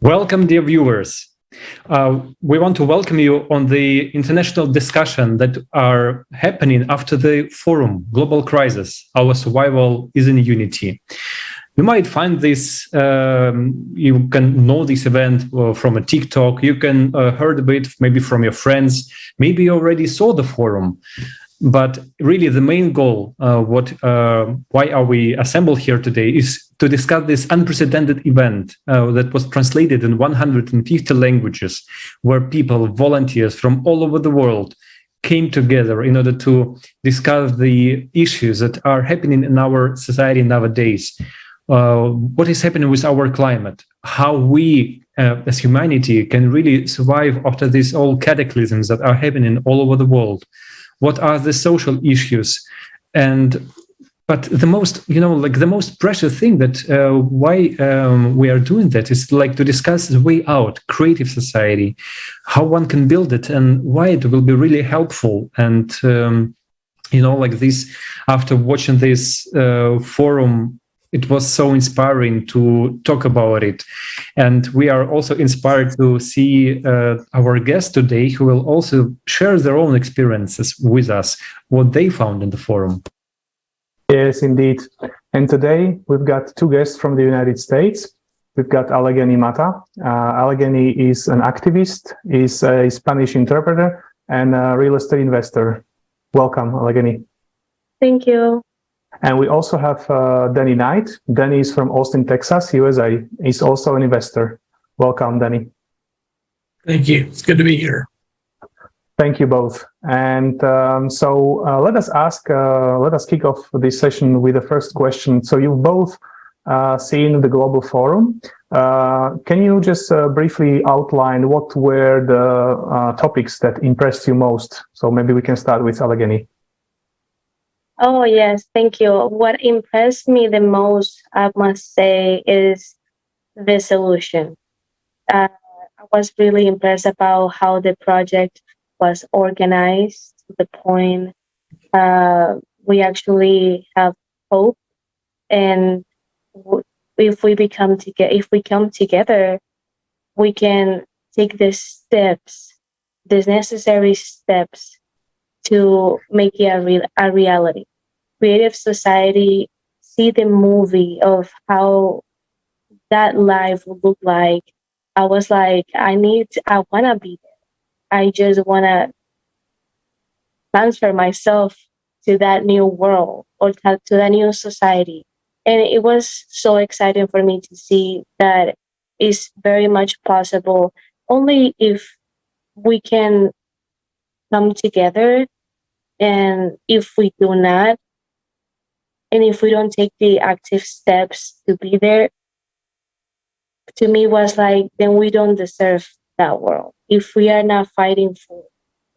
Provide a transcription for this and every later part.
Welcome, dear viewers. We want to welcome you on the international discussion that are happening after the forum, Global Crisis, Our Survival is in Unity. You might find this, you can know this event from a TikTok, you can heard a bit maybe from your friends, maybe you already saw the forum. But really the main goal, why are we assembled here today, is to discuss this unprecedented event that was translated in 150 languages, where people, volunteers from all over the world came together in order to discuss the issues that are happening in our society nowadays. What is happening with our climate, how we as humanity can really survive after these all cataclysms that are happening all over the world. What are the social issues? But the most, the most precious thing that why we are doing that is like to discuss the way out, creative society, how one can build it, and why it will be really helpful. And like this, after watching this forum, it was so inspiring to talk about it. And we are also inspired to see our guests today who will also share their own experiences with us, what they found in the forum. Yes, indeed. And today we've got two guests from the United States. We've got Allegheny Mata. Allegheny is an activist, is a Spanish interpreter, and a real estate investor. Welcome, Allegheny. Thank you. And we also have Danny Knight. Danny is from Austin, Texas, USA. He's also an investor. Welcome, Danny. Thank you. It's good to be here. Thank you both. And so let us kick off this session with the first question. So you've both seen the Global Forum. Can you just briefly outline what were the topics that impressed you most? So maybe we can start with Allegheny. Oh, yes, thank you. What impressed me the most, I must say, is the solution. I was really impressed about how the project was organized to the point we actually have hope. And if we come together, we can take the necessary steps to make it a reality. Creative society, see the movie of how that life would look like. I was like, I want to be there. I just want to transfer myself to that new world or to that new society. And it was so exciting for me to see that it's very much possible only if we can come together. And if we do not, and if we don't take the active steps to be there, to me was like, then we don't deserve that world. If we are not fighting for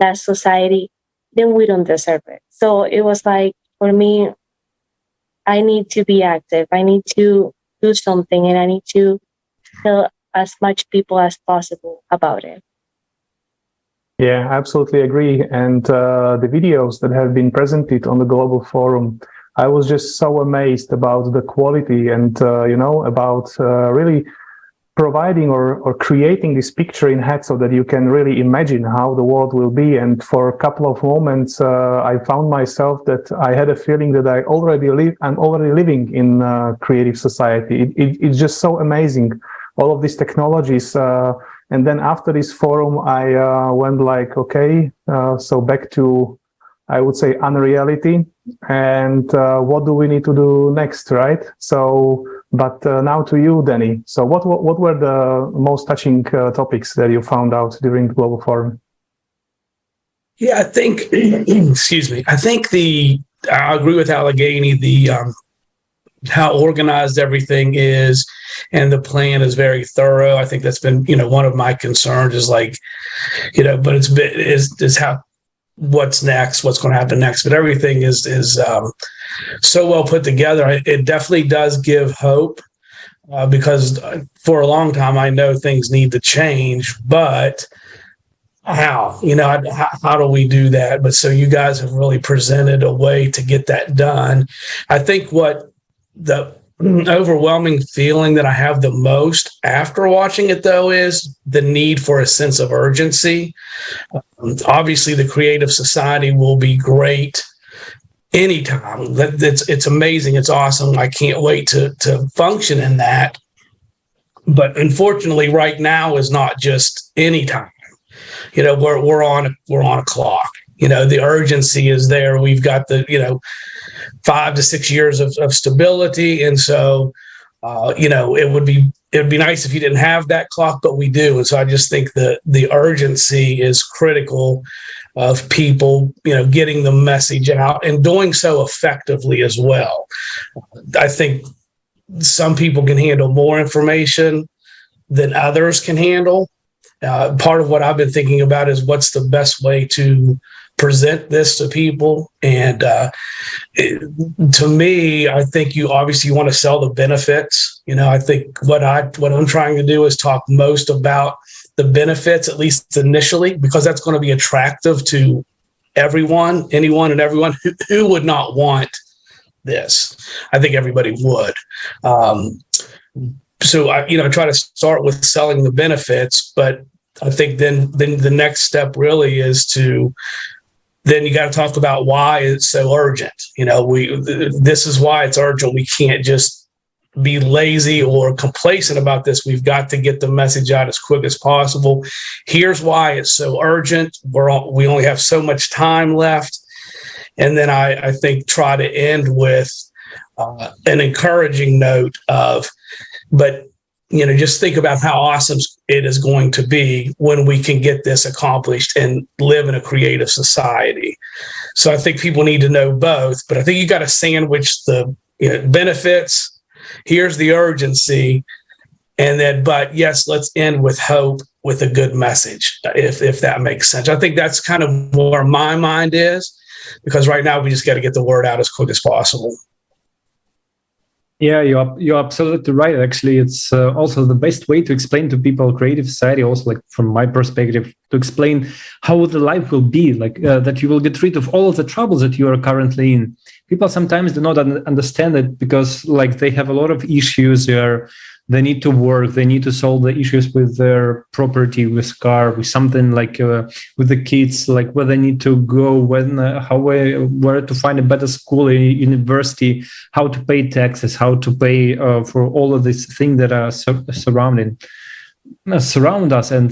that society, then we don't deserve it. So it was like, for me, I need to be active. I need to do something, and I need to tell as much people as possible about it. Yeah, I absolutely agree. And the videos that have been presented on the Global Forum, I was just so amazed about the quality and, about really providing or creating this picture in head so that you can really imagine how the world will be. And for a couple of moments, I found myself that I had a feeling that I'm already living in creative society. It's just so amazing, all of these technologies. And then after this forum, I went like, okay, so back to, I would say, unreality. And what do we need to do next, right? So, but now to you, Danny. So what were the most touching topics that you found out during the Global Forum? Yeah, I think, excuse me, I think I agree with Allegheny, how organized everything is, and the plan is very thorough. I think that's been, one of my concerns is like, but is how, what's next, what's going to happen next. But everything is so well put together. It definitely does give hope because for a long time, I know things need to change, but how do we do that? But so you guys have really presented a way to get that done. I think what the overwhelming feeling that I have the most after watching it, though, is the need for a sense of urgency. Obviously, the Creative Society will be great anytime. It's amazing. It's awesome. I can't wait to function in that. But unfortunately, right now is not just any time. We're on a clock. The urgency is there. We've got the 5 to 6 years of stability, and so it would be nice if you didn't have that clock, but we do. And so I just think the urgency is critical of people getting the message out and doing so effectively as well. I think some people can handle more information than others can handle. Part of what I've been thinking about is what's the best way to present this to people. And to me, I think you obviously want to sell the benefits. I think what I'm trying to do is talk most about the benefits, at least initially, because that's going to be attractive to anyone and everyone who would not want this. I think everybody would. So I try to start with selling the benefits, but I think then the next step really is then you got to talk about why it's so urgent. This is why it's urgent. We can't just be lazy or complacent about this. We've got to get the message out as quick as possible. Here's why it's so urgent. We only have so much time left. And then I think try to end with an encouraging note of, but just think about how awesome it is going to be when we can get this accomplished and live in a creative society. So I think people need to know both, but I think you got to sandwich the benefits. Here's the urgency. And then, but yes, let's end with hope, with a good message, if that makes sense. I think that's kind of where my mind is, because right now we just got to get the word out as quick as possible. Yeah, you're absolutely right. Actually, it's also the best way to explain to people creative society. Also, like from my perspective, to explain how the life will be, like that you will get rid of all of the troubles that you are currently in. People sometimes do not understand it because, like, they have a lot of issues. They need to work. They need to solve the issues with their property, with car, with something like with the kids, like where they need to go, where to find a better school, a university, how to pay taxes, how to pay for all of these things that are surround us. And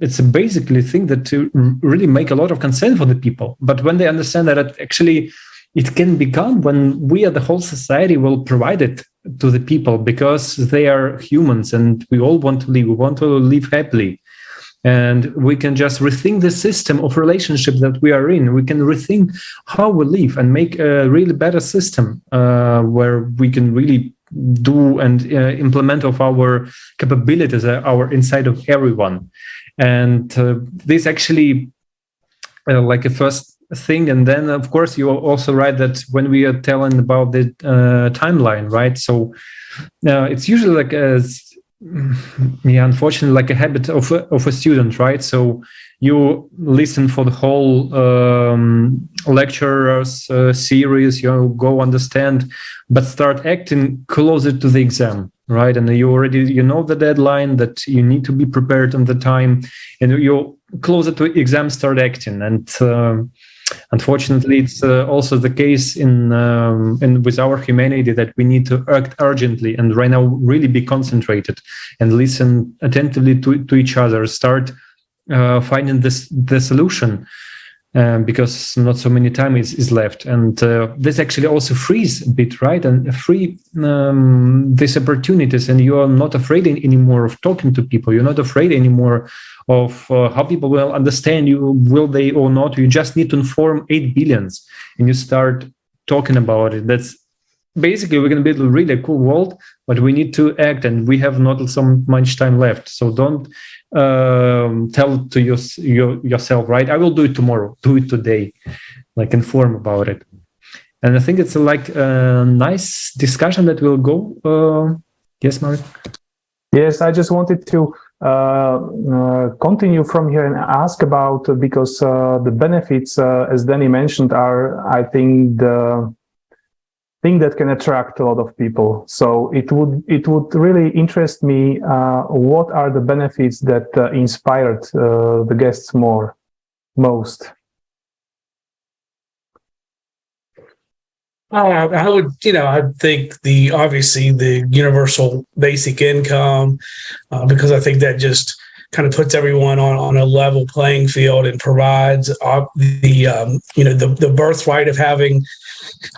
it's a basically thing that to really make a lot of concern for the people. But when they understand that actually it can become when we as the whole society will provide it to the people, because they are humans and we all want to live. We want to live happily. And we can just rethink the system of relationship that we are in. We can rethink how we live and make a really better system where we can really do and implement of our capabilities our inside of everyone. And this actually like a first thing. And then of course you are also right that when we are telling about the timeline, right? So it's usually like unfortunately like a habit of a student, right? So you listen for the whole lecturer's series, you go understand, but start acting closer to the exam, right? And you know the deadline, that you need to be prepared on the time, and you're closer to exam, start acting. And unfortunately, it's also the case in with our humanity that we need to act urgently and right now really be concentrated and listen attentively to each other, start finding the solution because not so many time is left. And this actually also frees a bit, right? And free these opportunities, and you are not afraid anymore of talking to people. You're not afraid anymore of how people will understand you, will they or not. You just need to inform 8 billions and you start talking about it. That's basically, we're going to build a really cool world, but we need to act, and we have not so much time left. So don't tell to yourself, right? I will do it tomorrow, do it today, like inform about it. And I think it's like a nice discussion that will go. Yes, Mark? Yes, I just wanted to continue from here and ask about, because the benefits, as Danny mentioned, are, I think, thing that can attract a lot of people. So it would really interest me what are the benefits that inspired the guests most. I would, I think obviously the universal basic income, because I think that just kind of puts everyone on a level playing field and provides the birthright of having,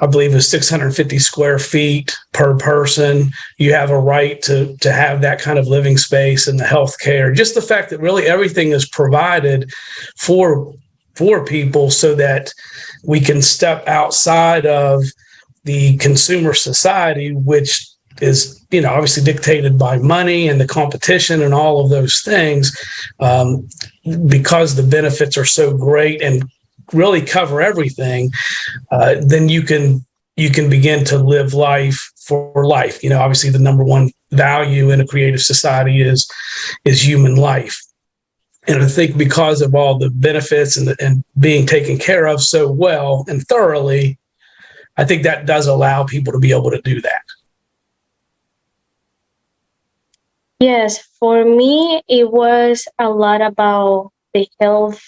I believe, is 650 square feet per person. You have a right to have that kind of living space and the healthcare. Just the fact that really everything is provided for people so that we can step outside of the consumer society, which is, obviously dictated by money and the competition and all of those things, because the benefits are so great and really cover everything. Then you can begin to live life for life. Obviously the number one value in a creative society is human life. And I think because of all the benefits and being taken care of so well and thoroughly, I think that does allow people to be able to do that. Yes, for me, it was a lot about the health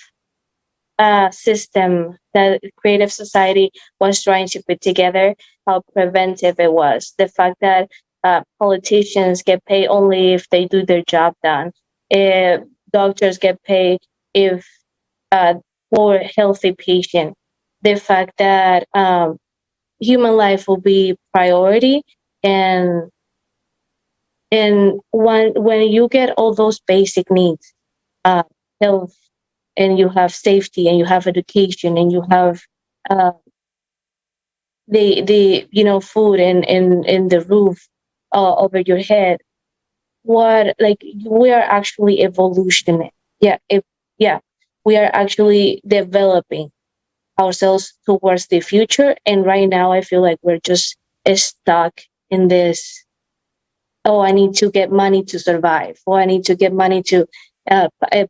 system that Creative Society was trying to put together, how preventive it was. The fact that politicians get paid only if they do their job done. Doctors get paid if for a healthy patient. The fact that human life will be priority, and when you get all those basic needs, health, and you have safety, and you have education, and you have the food and the roof over your head, we are actually evolutioning. We are actually developing ourselves towards the future. And right now I feel like we're just stuck in this, I need to get money to survive, or I need to get money to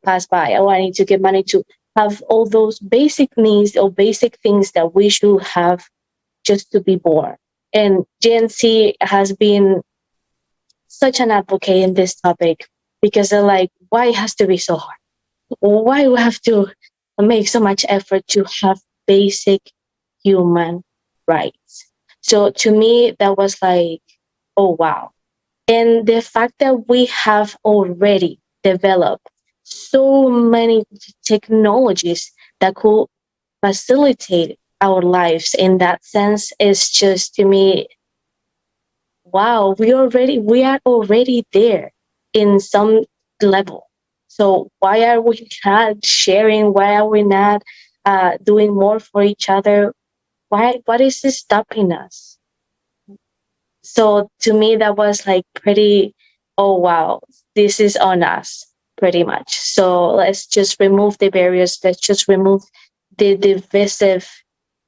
pass by, or I need to get money to have all those basic needs or basic things that we should have just to be born. And Gen Z has been such an advocate in this topic, because they're like, why it has to be so hard? Why we have to make so much effort to have basic human rights? So to me, that was like, oh, wow. And the fact that we have already developed so many technologies that could facilitate our lives in that sense is just, to me, wow, we are already there in some level. So why are we not sharing? Why are we not doing more for each other? What is this stopping us? So to me, that was like pretty, oh, wow, this is on us pretty much. So let's just remove the barriers. Let's just remove the divisive,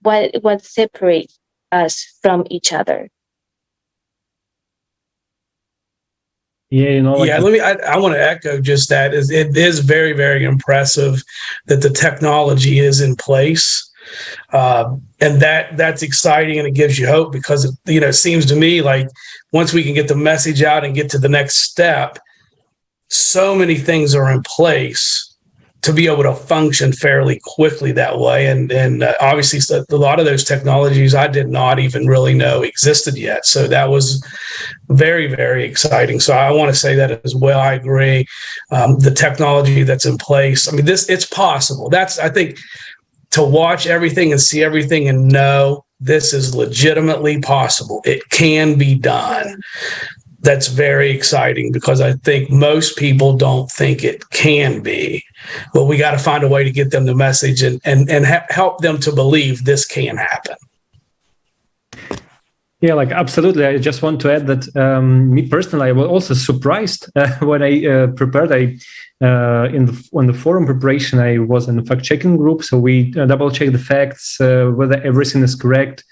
what separates us from each other. Yeah, I want to echo just that. It is very, very impressive that the technology is in place. And that's exciting, and it gives you hope, because it seems to me like once we can get the message out and get to the next step, so many things are in place to be able to function fairly quickly that way. And obviously a lot of those technologies I did not even really know existed yet. So that was very, very exciting. So I want to say that as well. I agree. The technology that's in place, I mean, it's possible. I think, to watch everything and see everything and know this is legitimately possible. It can be done. That's very exciting, because I think most people don't think it can be, but we got to find a way to get them the message and help them to believe this can happen. Yeah, absolutely. I just want to add that me personally, I was also surprised when I prepared. On the forum preparation, I was in a fact-checking group, so we double-check the facts, whether everything is correct.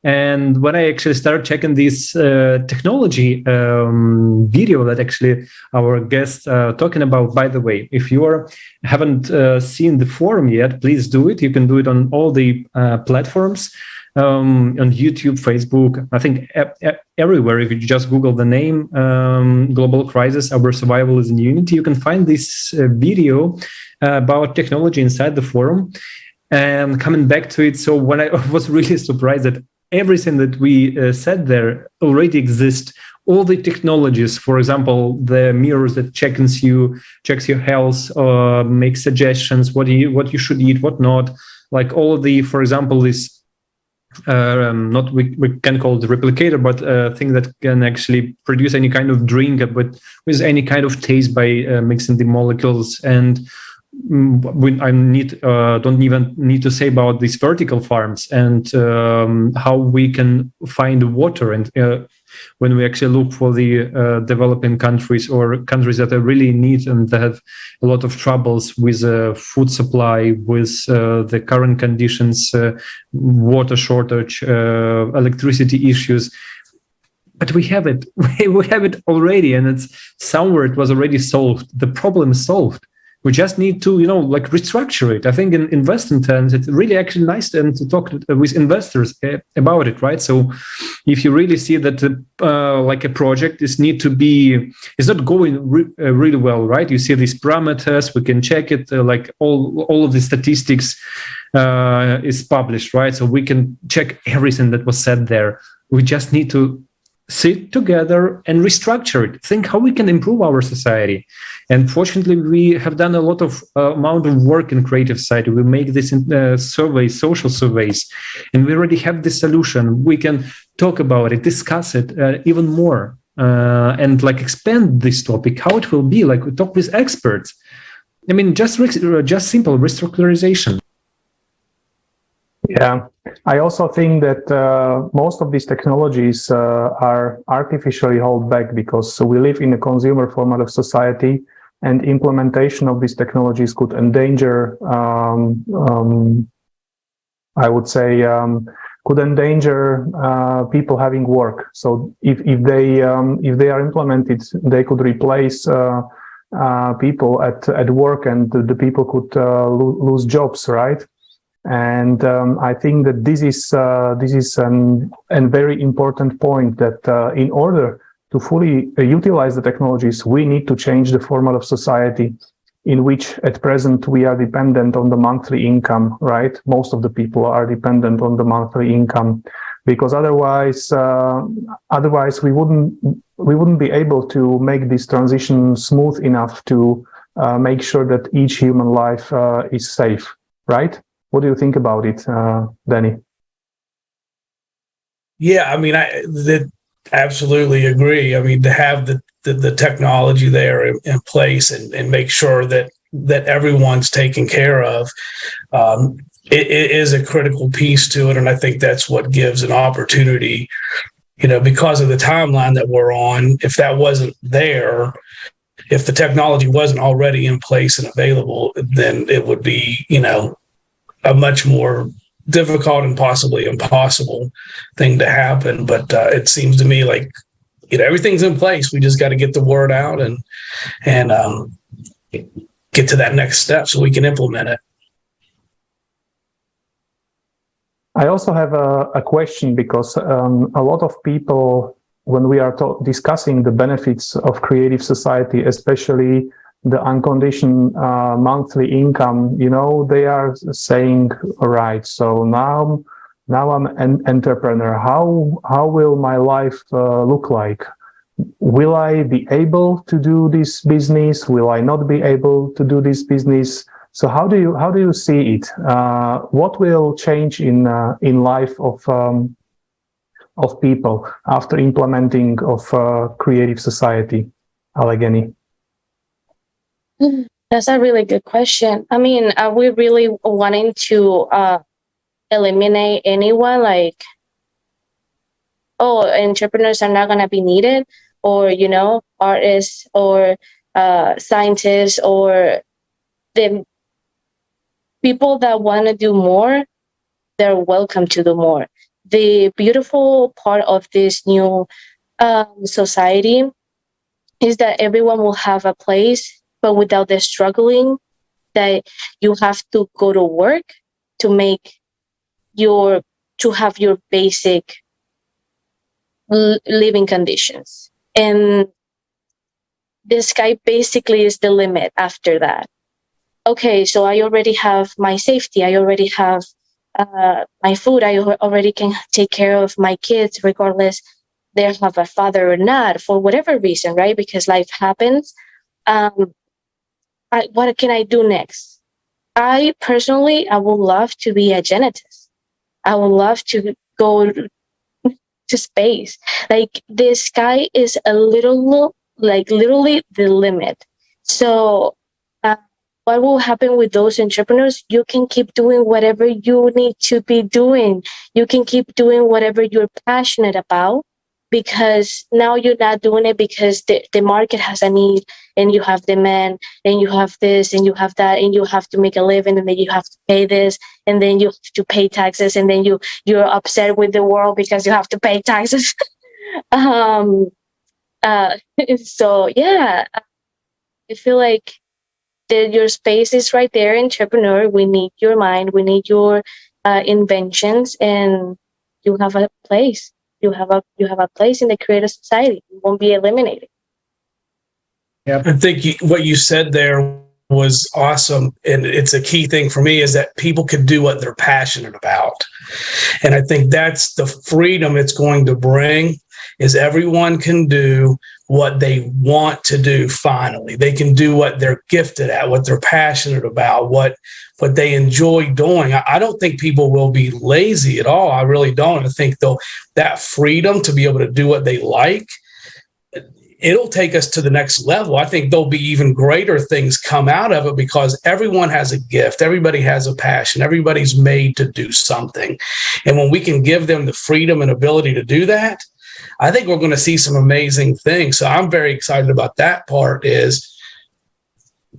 And when I actually started checking this technology video that actually our guests are talking about, by the way, if you haven't seen the forum yet, please do it. You can do it on all the platforms. on YouTube, Facebook, I think everywhere. If you just Google the name Global Crisis, Our Survival is in Unity, you can find this video about technology inside the forum. And coming back to it, so when I was really surprised that everything that we said there already exists. All the technologies, for example, the mirrors that checks your health, makes suggestions, what you should eat, what not. Like all of the, for example, this not we can call it replicator, but a thing that can actually produce any kind of drink, but with any kind of taste by mixing the molecules. And I don't even need to say about these vertical farms and how we can find water. And when we actually look for the developing countries or countries that are really in need and that have a lot of troubles with food supply, with the current conditions, water shortage, electricity issues. But we have it. We have it already, and it's somewhere it was already solved. The problem is solved. We just need to, restructure it. I think in Western terms, it's really actually nice to talk with investors about it, right? So if you really see that like a project is not going really well, right? You see these parameters, we can check it, like all of the statistics is published, right? So we can check everything that was said there. We just need to sit together and restructure it, think how we can improve our society. And fortunately, we have done a lot of amount of work in creative society. We make this surveys, social surveys, and we already have the solution. We can talk about it, discuss it even more, and like expand this topic, how it will be, like we talk with experts. I mean, just simple restructurization. Yeah, I also think that most of these technologies are artificially held back because we live in a consumer format of society, and implementation of these technologies could endanger, I would say, could endanger people having work. So if they are implemented, they could replace people at work, and the people could lose jobs, right? And I think that this is a very important point, that in order to fully utilize the technologies, we need to change the format of society in which at present we are dependent on the monthly income, right? Most of the people are dependent on the monthly income, because otherwise we wouldn't be able to make this transition smooth enough to make sure that each human life is safe, right? What do you think about it, Danny? Yeah, I mean, I absolutely agree. I mean, to have the technology there in place and make sure that everyone's taken care of, it is a critical piece to it. And I think that's what gives an opportunity, because of the timeline that we're on. If that wasn't there, if the technology wasn't already in place and available, then it would be, a much more difficult and possibly impossible thing to happen. But it seems to me like, everything's in place. We just got to get the word out and get to that next step so we can implement it. I also have a question, because a lot of people, when we are discussing the benefits of creative society, especially the unconditioned monthly income, they are saying, all right, so now I'm an entrepreneur. How will my life look like? Will I be able to do this business? Will I not be able to do this business? So how do you see it? What will change in life of people after implementing of creative society, Allegheny? That's a really good question. I mean, are we really wanting to eliminate anyone? Like, entrepreneurs are not going to be needed, or artists or scientists, or the people that want to do more, they're welcome to do more. The beautiful part of this new society is that everyone will have a place, but without the struggling that you have to go to work to make your to have your basic living conditions. And the sky basically is the limit after that. Okay, so I already have my safety. I already have my food. I already can take care of my kids, regardless they have a father or not, for whatever reason, right? Because life happens. What can I do next? I personally would love to be a genetist. I would love to go to space. Like, the sky is a little, like, literally the limit. So what will happen with those entrepreneurs? You can keep doing whatever you need to be doing. You can keep doing whatever you're passionate about, because now you're not doing it because the market has a need, and you have demand, and you have this, and you have that, and you have to make a living, and then you have to pay this, and then you have to pay taxes, and then you're upset with the world because you have to pay taxes. So yeah, I feel like your space is right there, entrepreneur. We need your mind, we need your inventions, and you have a place. You have a place in the creative society. You won't be eliminated. Yeah, I think what you said there was awesome, and it's a key thing for me, is that people can do what they're passionate about. And I think that's the freedom it's going to bring, is everyone can do what they want to do. Finally, they can do what they're gifted at, what they're passionate about, what they enjoy doing. I don't think people will be lazy at all. I really don't. I think though that freedom to be able to do what they like, it'll take us to the next level. I think there'll be even greater things come out of it, because everyone has a gift. Everybody has a passion. Everybody's made to do something. And when we can give them the freedom and ability to do that, I think we're going to see some amazing things. So I'm very excited about that part, is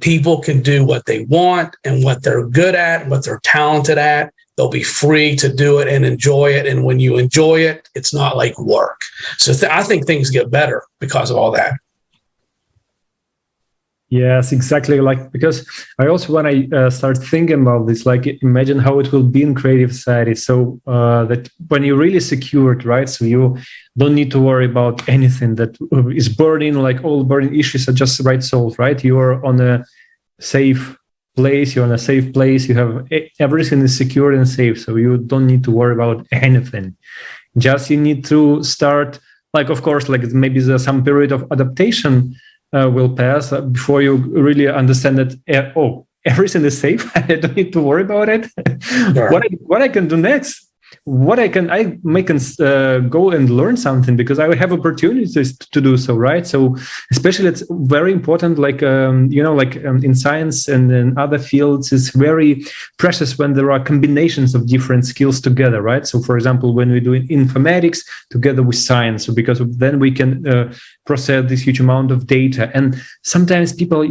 people can do what they want and what they're good at, what they're talented at. They'll be free to do it and enjoy it. And when you enjoy it, it's not like work. So I think things get better because of all that. Yes, exactly. Like, because I also, when I start thinking about this, like, imagine how it will be in creative society. So that when you're really secured, right? So you don't need to worry about anything that is burning, like all burning issues are just right solved, right? You are on a safe place. You're on a safe place. You have everything is secure and safe. So you don't need to worry about anything. Just you need to start, like, of course, like maybe there's some period of adaptation will pass before you really understand that, everything is safe. I don't need to worry about it. Sure. What I can do next? I may go and learn something, because I will have opportunities to do so, right? So especially it's very important, like in science and in other fields, it's very precious when there are combinations of different skills together, right? So for example, when we do informatics together with science, because then we can process this huge amount of data. And sometimes people,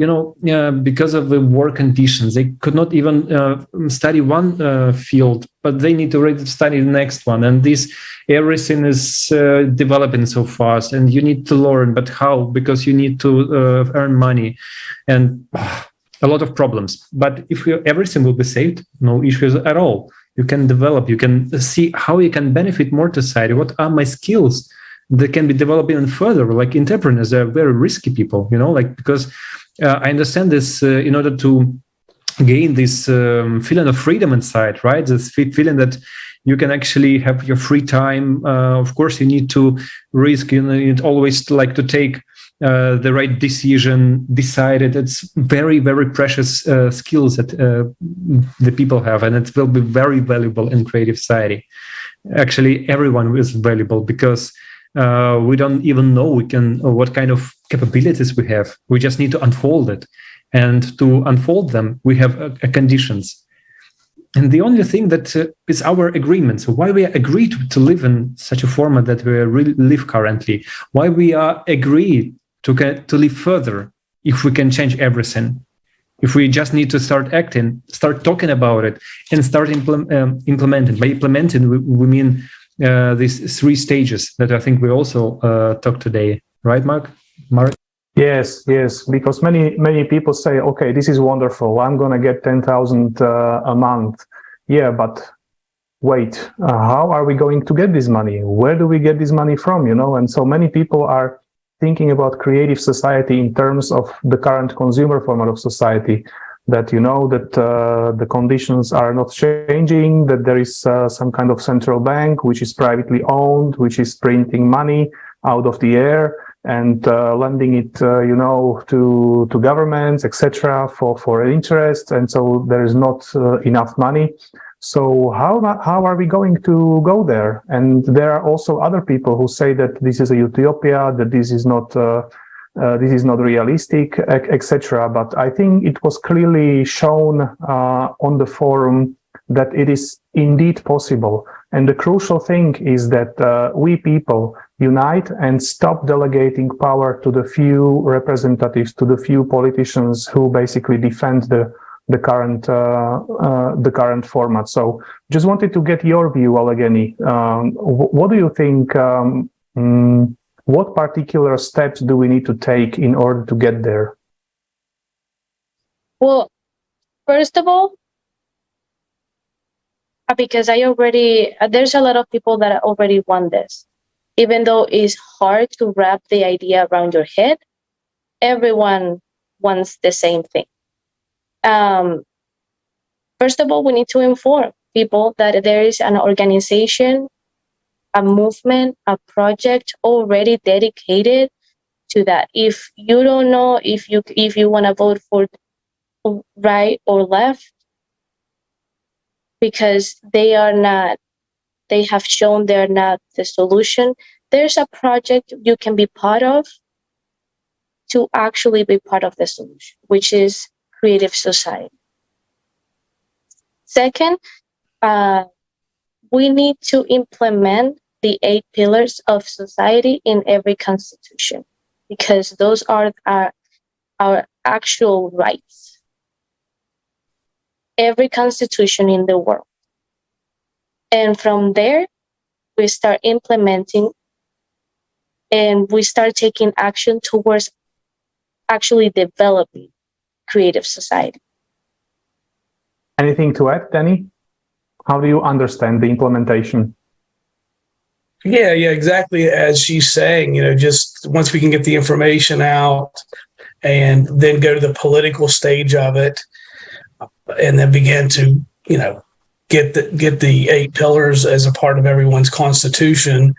because of the work conditions, they could not even study one field, but they need to already study the next one. And everything is developing so fast, and you need to learn. But how? Because you need to earn money, and a lot of problems. But if everything will be saved, no issues at all. You can develop. You can see how you can benefit more to society. What are my skills that can be developed even further? Like entrepreneurs, they're very risky people, because I understand this in order to gain this feeling of freedom inside, right? This feeling that you can actually have your free time. Of course, you need to risk, you need always like to take the right decision, decided. It's very, very precious skills that the people have, and it will be very valuable in creative society. Actually, everyone is valuable, because we don't even know what kind of capabilities we have. We just need to unfold it. And to unfold them, we have conditions. And the only thing that is our agreement. So why we agree to live in such a format that we really live currently, why we are agreed to live further, if we can change everything, if we just need to start acting, start talking about it, and start implementing. By implementing, we mean these 3 stages that I think we also talked today. Right, Mark? Yes, because many people say, okay, this is wonderful. I'm going to get 10,000 a month. Yeah, but wait, how are we going to get this money? Where do we get this money from? And so many people are thinking about creative society in terms of the current consumer format of society, that that the conditions are not changing, that there is some kind of central bank which is privately owned, which is printing money out of the air and lending it to governments, etc., for interest, and so there is not enough money. So how are we going to go there? And there are also other people who say that this is a utopia, that this is not realistic, etc. But I think it was clearly shown on the forum that it is indeed possible. And the crucial thing is that we people unite and stop delegating power to the few representatives, to the few politicians who basically defend the current format. So just wanted to get your view, Allegheny. What do you think? What particular steps do we need to take in order to get there? Well, first of all, because there's a lot of people that already want this. Even though it's hard to wrap the idea around your head, everyone wants the same thing. First of all, we need to inform people that there is an organization, a movement, a project already dedicated to that. If you don't know if you want to vote for right or left, because they have shown they're not the solution, there's a project you can be part of to actually be part of the solution, which is creative society. Second, we need to implement the 8 pillars of society in every constitution, because those are our actual rights. Every constitution in the world. And from there, we start implementing and we start taking action towards actually developing creative society. Anything to add, Danny? How do you understand the implementation? Yeah, exactly as she's saying, just once we can get the information out and then go to the political stage of it and then begin to, get the 8 pillars as a part of everyone's constitution.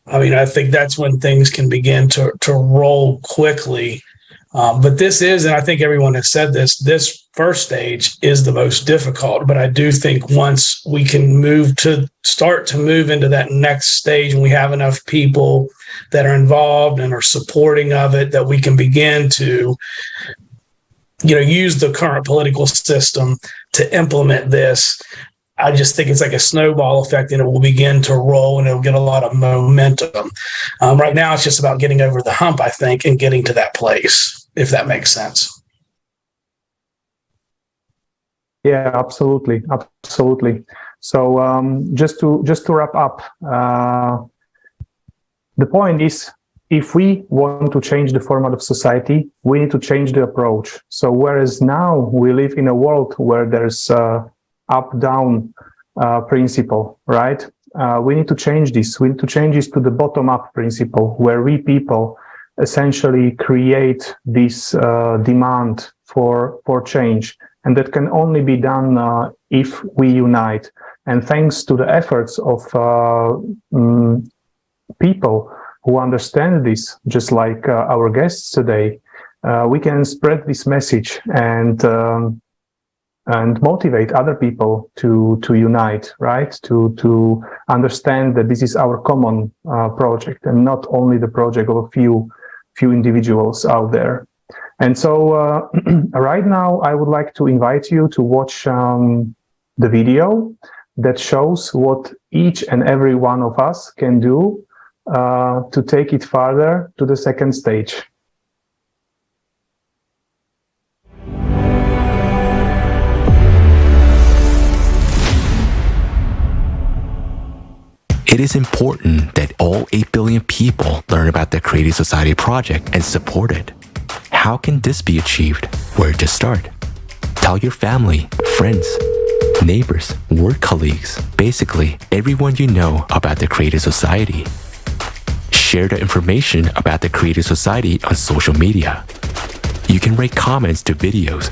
I think that's when things can begin to roll quickly. But this is, and I think everyone has said this first stage is the most difficult. But I do think once we can start to move into that next stage, and we have enough people that are involved and are supporting of it, that we can begin to, use the current political system to implement this. I just think it's like a snowball effect, and it will begin to roll and it'll get a lot of momentum. Right now, it's just about getting over the hump, I think, and getting to that place, if that makes sense. Yeah, absolutely. So just to wrap up, the point is, if we want to change the format of society, we need to change the approach. So whereas now we live in a world where there's up-down principle, right? We need to change this. We need to change this to the bottom-up principle, where we people essentially create this demand for change. And that can only be done if we unite. And thanks to the efforts of people who understand this, just like our guests today, we can spread this message and motivate other people to unite, right? To understand that this is our common project and not only the project of a few individuals out there. And so right now, I would like to invite you to watch the video that shows what each and every one of us can do to take it further to the second stage. It is important that all 8 billion people learn about the Creative Society project and support it. How can this be achieved? Where to start? Tell your family, friends, neighbors, work colleagues, basically everyone you know about the Creative Society. Share the information about the Creative Society on social media. You can write comments to videos,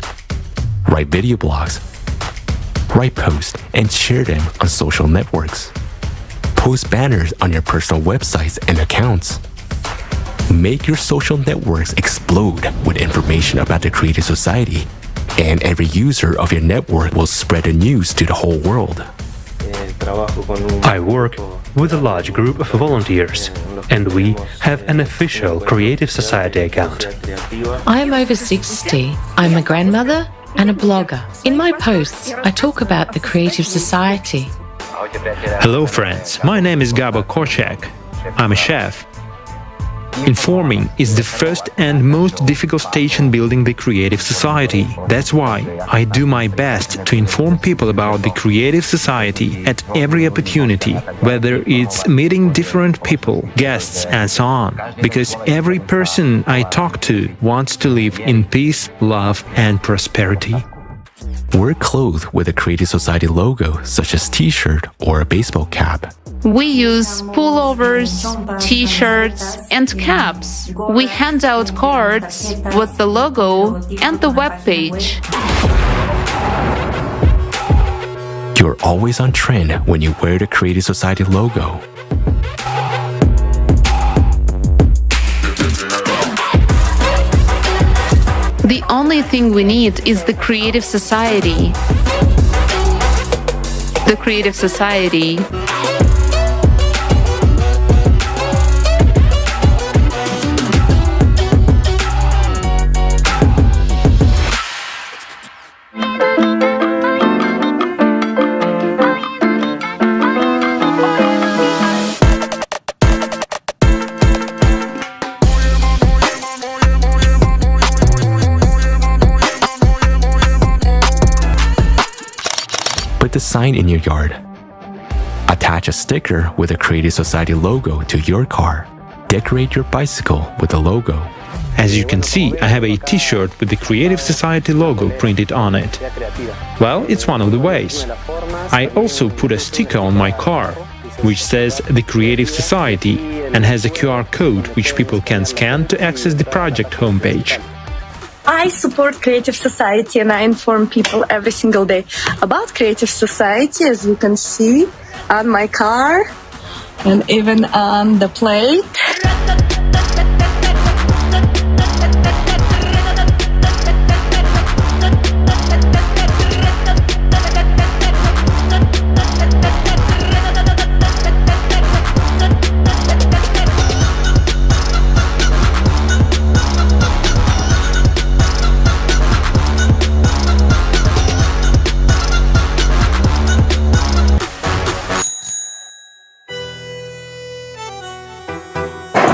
write video blogs, write posts, and share them on social networks. Post banners on your personal websites and accounts. Make your social networks explode with information about the Creative Society, and every user of your network will spread the news to the whole world. I work with a large group of volunteers, and we have an official Creative Society account. I am over 60. I'm a grandmother and a blogger. In my posts, I talk about the Creative Society. Hello friends, my name is Gabo Korchak. I'm a chef. Informing is the first and most difficult stage in building the Creative Society. That's why I do my best to inform people about the Creative Society at every opportunity, whether it's meeting different people, guests, and so on. Because every person I talk to wants to live in peace, love, and prosperity. Wear clothes with a Creative Society logo, such as t-shirt or a baseball cap. We use pullovers, t-shirts, and caps. We hand out cards with the logo and the webpage. You're always on trend when you wear the Creative Society logo. The only thing we need is the Creative Society. The Creative Society. Put the sign in your yard. Attach a sticker with a Creative Society logo to your car. Decorate your bicycle with the logo. As you can see, I have a t-shirt with the Creative Society logo printed on it. Well, it's one of the ways. I also put a sticker on my car, which says the Creative Society and has a QR code which people can scan to access the project homepage. I support Creative Society and I inform people every single day about Creative Society, as you can see on my car and even on the plate.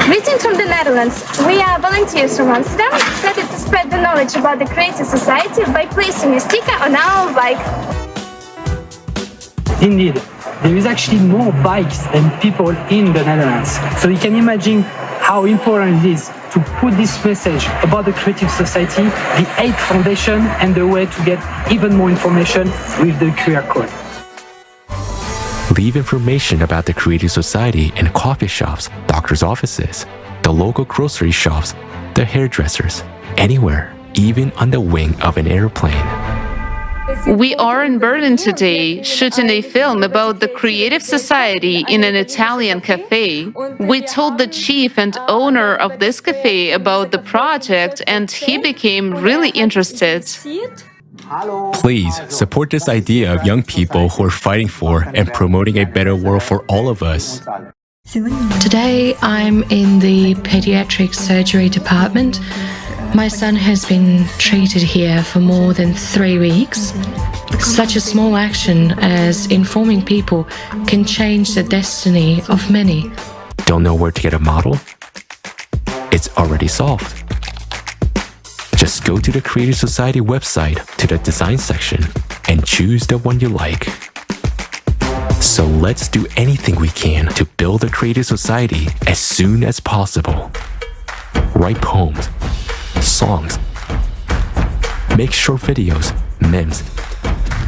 Greetings from the Netherlands. We are volunteers from Amsterdam, decided to spread the knowledge about the Creative Society by placing a sticker on our bike. Indeed, there is actually more bikes than people in the Netherlands. So you can imagine how important it is to put this message about the Creative Society, the 8th Foundation, and the way to get even more information with the QR code. Leave information about the Creative Society in coffee shops, doctor's offices, the local grocery shops, the hairdressers, anywhere, even on the wing of an airplane. We are in Berlin today, shooting a film about the Creative Society in an Italian cafe. We told the chief and owner of this cafe about the project, and he became really interested. Please support this idea of young people who are fighting for and promoting a better world for all of us. Today, I'm in the pediatric surgery department. My son has been treated here for more than 3 weeks. Such a small action as informing people can change the destiny of many. Don't know where to get a model? It's already solved. Just go to the Creative Society website to the design section and choose the one you like. So let's do anything we can to build a Creative Society as soon as possible. Write poems, songs, make short videos, memes,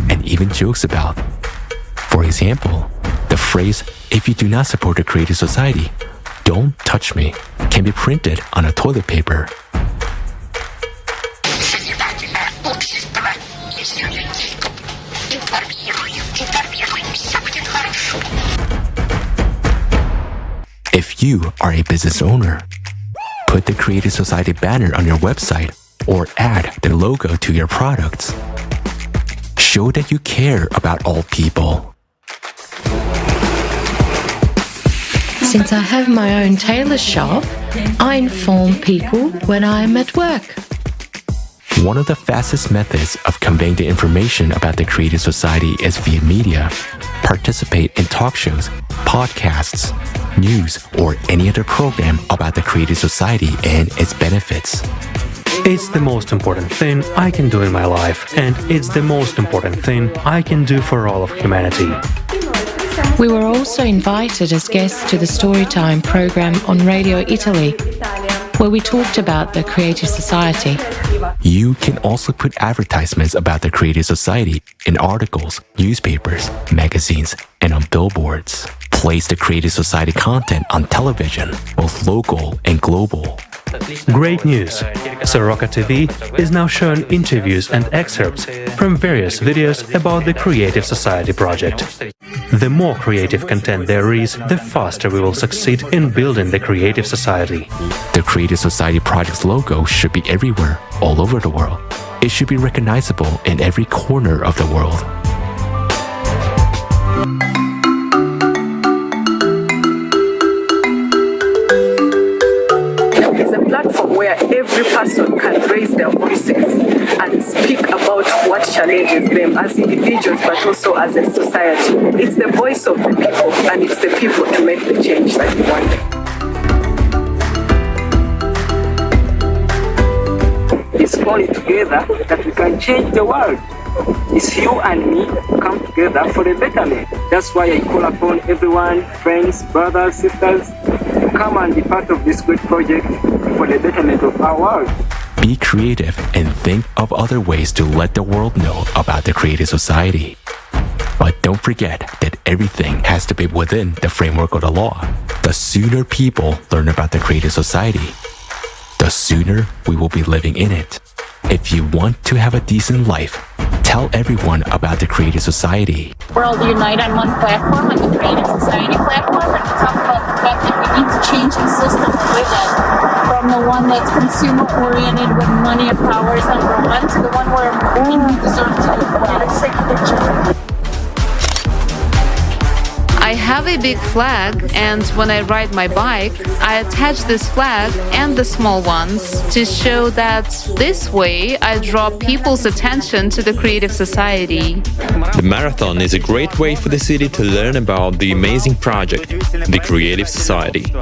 and even jokes about. For example, the phrase, "If you do not support the creative society, don't touch me," can be printed on a toilet paper. If you are a business owner, put the Creative Society banner on your website or add their logo to your products. Show that you care about all people. Since I have my own tailor shop, I inform people when I'm at work. One of the fastest methods of conveying the information about the Creative Society is via media. Participate in talk shows, podcasts, news, or any other program about the Creative Society and its benefits. It's the most important thing I can do in my life, and it's the most important thing I can do for all of humanity. We were also invited as guests to the Storytime program on Radio Italy, where we talked about the Creative Society. You can also put advertisements about the Creative Society in articles, newspapers, magazines, and on billboards. Place the Creative Society content on television, both local and global. Great news! Soroka TV is now showing interviews and excerpts from various videos about the Creative Society project. The more creative content there is, the faster we will succeed in building the Creative Society. The Creative Society project's logo should be everywhere, all over the world. It should be recognizable in every corner of the world. Platform where every person can raise their voices and speak about what challenges them as individuals but also as a society. It's the voice of the people and it's the people to make the change that we want. It's only together that we can change the world. It's you and me come together for a betterment. That's why I call upon everyone, friends, brothers, sisters, to come and be part of this great project for the betterment of our world. Be creative and think of other ways to let the world know about the Creative Society. But don't forget that everything has to be within the framework of the law. The sooner people learn about the Creative Society, the sooner we will be living in it. If you want to have a decent life, tell everyone about the Creative Society. We're all unite on one platform, on the Creative Society platform, and we talk about the fact that we need to change the system with it, from the one that's consumer-oriented with money and power is number one to the one where people deserve to live well. Let's take a picture. I have a big flag, and when I ride my bike, I attach this flag and the small ones to show that this way I draw people's attention to the Creative Society. The marathon is a great way for the city to learn about the amazing project, the Creative Society.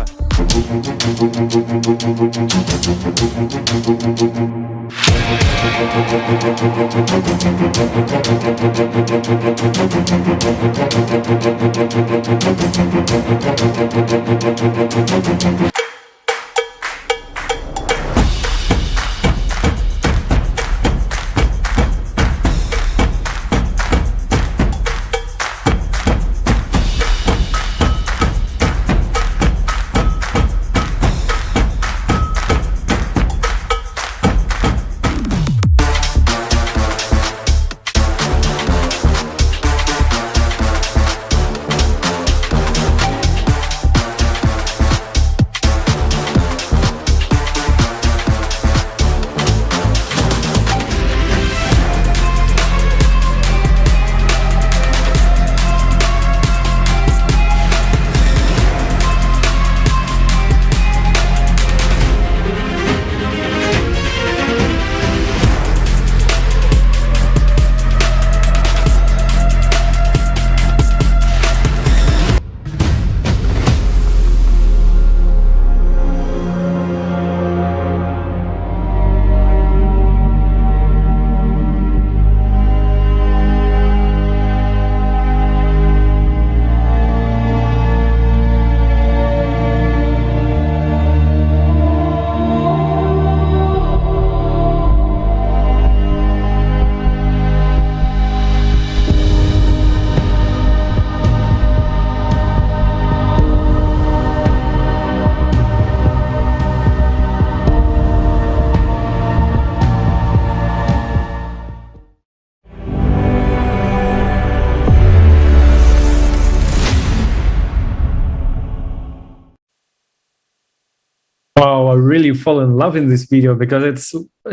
Wow, I really fall in love in this video because it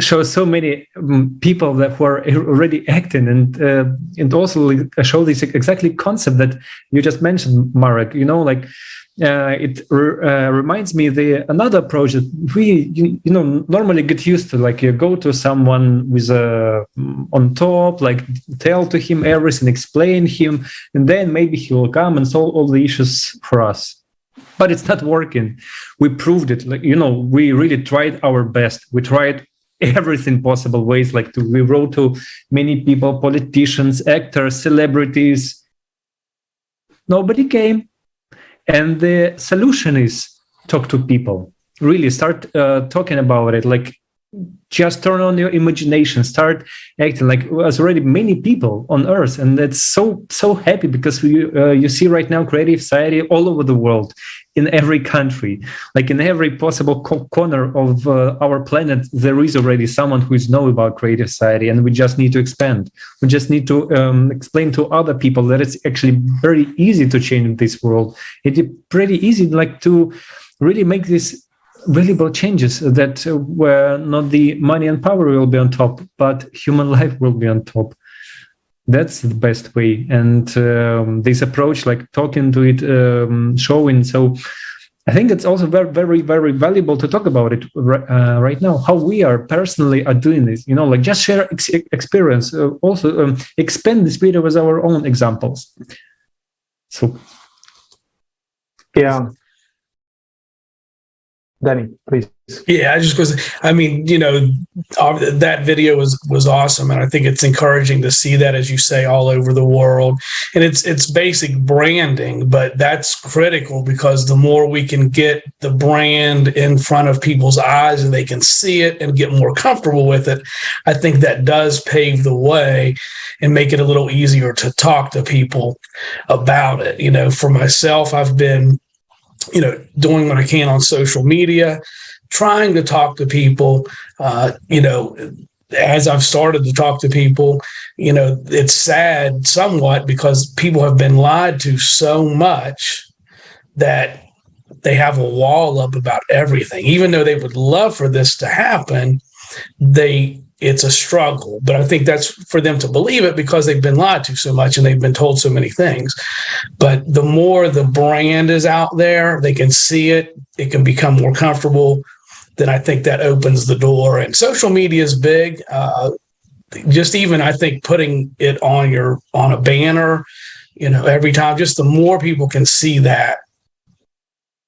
shows so many people that were already acting, and also show this exactly concept that you just mentioned, Marek. It reminds me another approach that we normally get used to. Like you go to someone with on top, like tell to him everything, explain him, and then maybe he will come and solve all the issues for us. But it's not working. We proved it. We really tried our best. We tried everything possible ways. We wrote to many people, politicians, actors, celebrities. Nobody came. And the solution is talk to people. Really start talking about it. Just turn on your imagination, start acting. There's already many people on Earth, and that's so happy because you see right now creative society all over the world, in every country, in every possible corner of our planet. There is already someone who knows about creative society, and we just need to expand. We just need to explain to other people that it's actually very easy to change this world. It's pretty easy, to really make this valuable changes that where not the money and power will be on top, but human life will be on top. That's the best way. And this approach, talking to it, showing. So I think it's also very, very, very valuable to talk about it right now, how we are personally are doing this, just share experience, also expand this video with our own examples. So. Yeah. Danny, please. Yeah, that video was awesome, and I think it's encouraging to see that, as you say, all over the world. And it's basic branding, but that's critical because the more we can get the brand in front of people's eyes and they can see it and get more comfortable with it, I think that does pave the way and make it a little easier to talk to people about it. For myself, I've been doing what I can on social media, trying to talk to people. As I've started to talk to people, it's sad somewhat because people have been lied to so much that they have a wall up about everything. Even though they would love for this to happen, it's a struggle. But I think that's for them to believe it because they've been lied to so much and they've been told so many things. But the more the brand is out there, they can see it, it can become more comfortable, then I think that opens the door. And social media is big. Just even, I think, putting it on a banner, every time, just the more people can see that,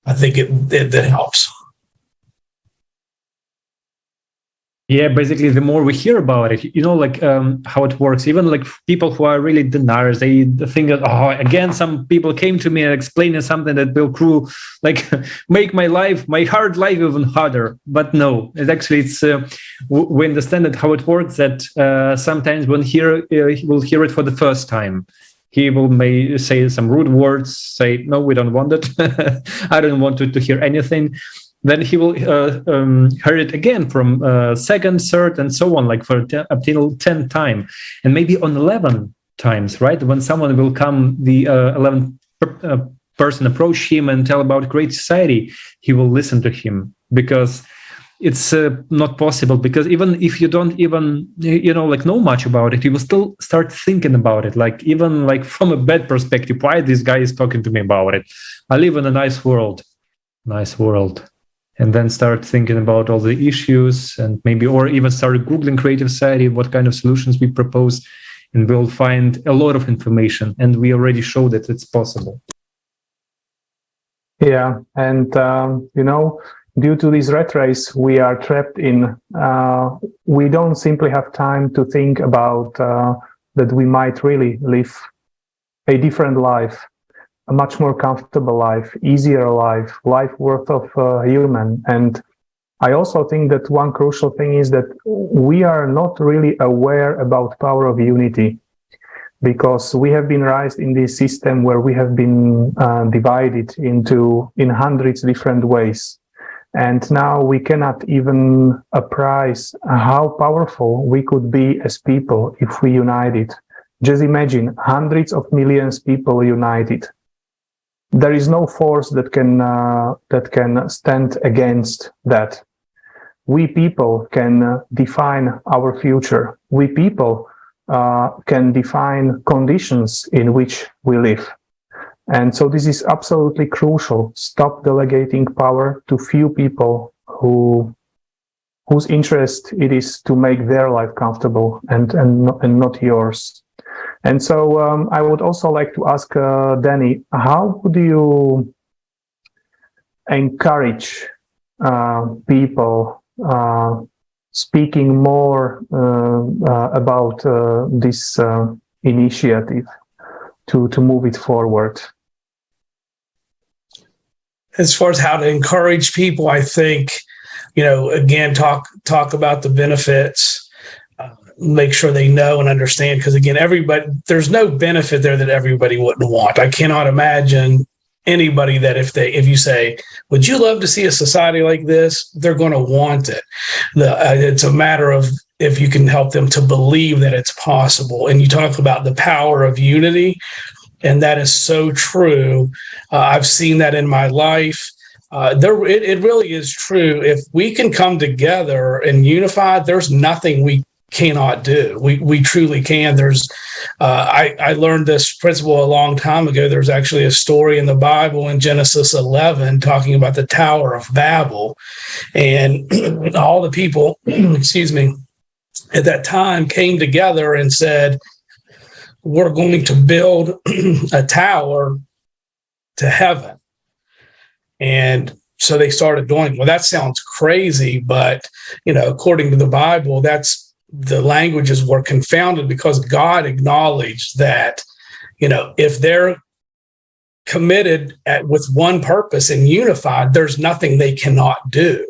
I think it helps. Yeah, basically, the more we hear about it, how it works. Even people who are really deniers, they think that, again, some people came to me and explained something that will make my hard life even harder. But no, it's we understand that how it works. That sometimes when he will hear it for the first time, he may say some rude words, say, no, we don't want it. I don't want to hear anything. Then he will hear it again from second, third, and so on, up till 10th time, and maybe on 11 times, right? When someone will come, the 11th person approach him and tell about great society, he will listen to him because it's not possible. Because even if you don't even know much about it, you will still start thinking about it, even from a bad perspective. Why this guy is talking to me about it? I live in a nice world. And then start thinking about all the issues and or even start Googling creative society, what kind of solutions we propose, and we'll find a lot of information. And we already show that it's possible. Yeah. And, due to this rat race we are trapped in, we don't simply have time to think about that we might really live a different life, a much more comfortable life, easier life worth of human. And I also think that one crucial thing is that we are not really aware about power of unity, because we have been raised in this system where we have been divided in hundreds different ways. And now we cannot even appraise how powerful we could be as people if we united. Just imagine hundreds of millions of people united. there is no force that can stand against that. We people can define our future. We people can define conditions in which we live. And so this is absolutely crucial. Stop delegating power to few people whose interest it is to make their life comfortable and not yours. And so I would also like to ask Danny, how would you encourage people speaking more about this initiative to move it forward? As far as how to encourage people, I think, again, talk about the benefits, make sure they know and understand, because again, there's no benefit there that everybody wouldn't want. I cannot imagine anybody that if you say, would you love to see a society like this, they're going to want it. It's a matter of if you can help them to believe that it's possible. And you talk about the power of unity, and that is so true. I've seen that in my life. It really is true. If we can come together and unify, there's nothing we cannot do. We truly can. I learned this principle a long time ago. There's actually a story in the Bible in Genesis 11 talking about the Tower of Babel, and all the people, at that time came together and said, we're going to build a tower to heaven. And so they started doing, well, that sounds crazy, but, according to the Bible, the languages were confounded because God acknowledged that, if they're committed with one purpose and unified, there's nothing they cannot do.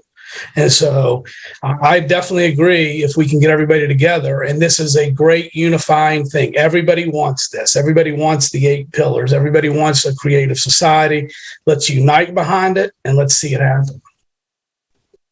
And so I definitely agree if we can get everybody together, and this is a great unifying thing. Everybody wants this. Everybody wants the 8 pillars. Everybody wants a creative society. Let's unite behind it and let's see it happen.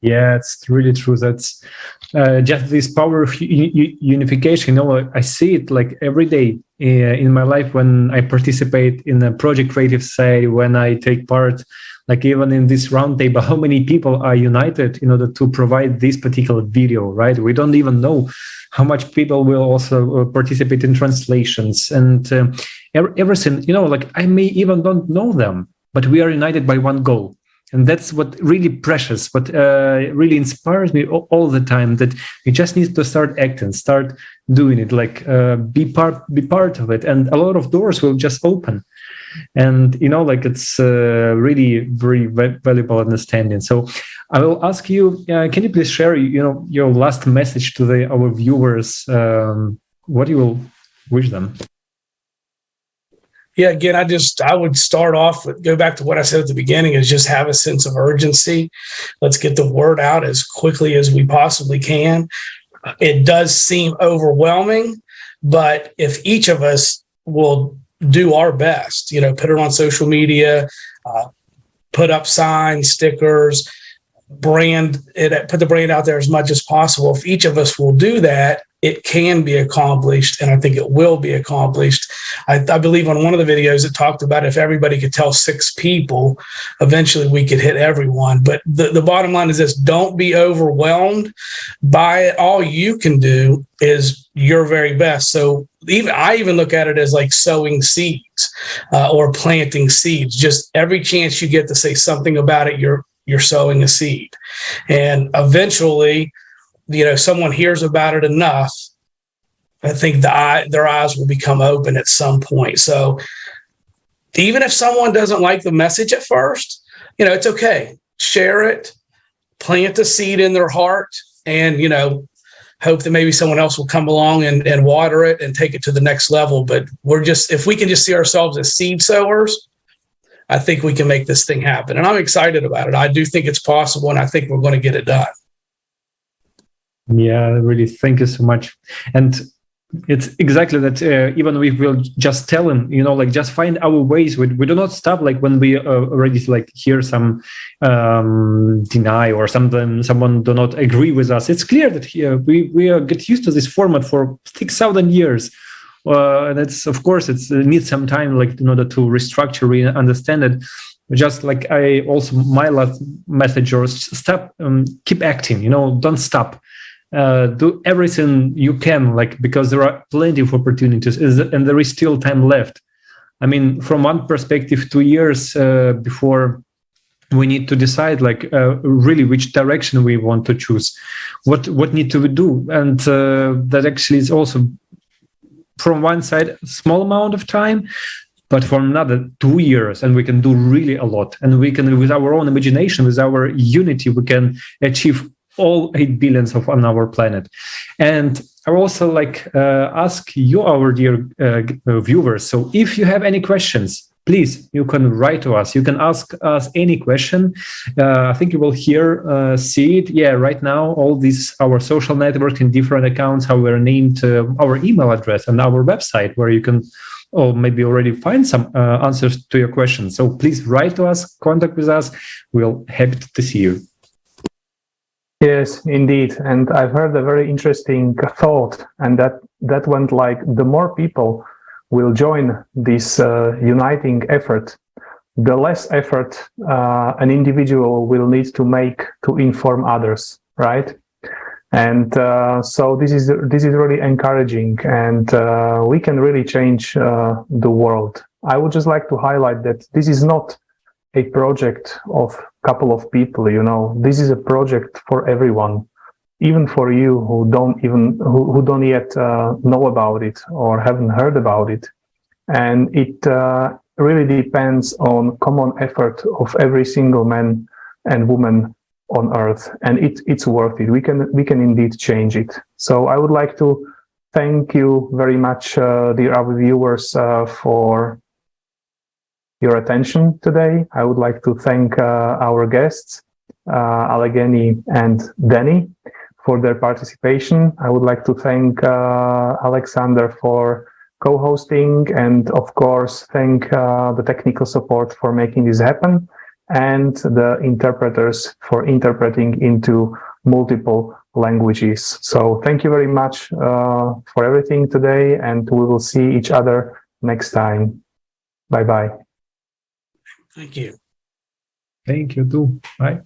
Yeah, it's really true. That's just this power of unification. I see it like every day in my life when I participate in a project creative society, when I take part, like even in this roundtable, how many people are united in order to provide this particular video, right? We don't even know how much people will also participate in translations and everything, I may even don't know them, but we are united by one goal. And that's what really precious, what really inspires me all the time, that we just need to start acting, start doing it, be part of it. And a lot of doors will just open. And, it's really very valuable understanding. So I will ask you, can you please share, your last message to our viewers? What you will wish them? Yeah, again, I would start off with, go back to what I said at the beginning, is just have a sense of urgency. Let's get the word out as quickly as we possibly can. It does seem overwhelming, but if each of us will do our best, put it on social media, put up signs, stickers, put the brand out there as much as possible. If each of us will do that, it can be accomplished, and I think it will be accomplished. I believe on one of the videos it talked about if everybody could tell 6 people, eventually we could hit everyone. But the bottom line is this: don't be overwhelmed by it. All you can do is your very best. So I even look at it as like sowing seeds or planting seeds. Just every chance you get to say something about it, you're sowing a seed, and eventually, someone hears about it enough, I think their eyes will become open at some point. So even if someone doesn't like the message at first, it's okay. Share it, plant a seed in their heart, and, hope that maybe someone else will come along and water it and take it to the next level. But if we can just see ourselves as seed sowers, I think we can make this thing happen. And I'm excited about it. I do think it's possible, and I think we're going to get it done. Yeah, really, thank you so much. And it's exactly that. Even we will just tell them, just find our ways. We do not stop when we already hear some deny or someone do not agree with us. It's clear that we get used to this format for 6,000 years. And it's, of course, it needs some time, like, in order to restructure and understand it. Just like my last message, or stop, keep acting, don't stop. Do everything you can, like, because there are plenty of opportunities, and there is still time left. I mean, from one perspective, 2 years before we need to decide, like, really which direction we want to choose, what need to we do, and that actually is also, from one side, a small amount of time, but for another 2 years, and we can do really a lot. And we can, with our own imagination, with our unity, we can achieve all 8 billions on our planet. And I also ask you, our dear viewers, so if you have any questions, please, you can write to us. You can ask us any question. I think you will see it. Yeah, right now, all these, our social network and different accounts, how we're named, our email address and our website, where you can, or maybe already find some answers to your questions. So please write to us, contact with us. We'll happy to see you. Yes, indeed. And I've heard a very interesting thought, and that went like, the more people will join this uniting effort, the less effort an individual will need to make to inform others, right? And so this is really encouraging, and we can really change the world. I would just like to highlight that this is not a project of a couple of people, this is a project for everyone, even for you who don't yet know about it or haven't heard about it. And it really depends on common effort of every single man and woman on earth, and it's worth it. We can indeed change it. So I would like to thank you very much, dear our viewers, for your attention today. I would like to thank our guests, Allegheny and Danny, for their participation. I would like to thank Alexander for co-hosting, and of course thank the technical support for making this happen, and the interpreters for interpreting into multiple languages. So thank you very much for everything today, and we will see each other next time. Bye-bye. Thank you. Thank you too. Bye.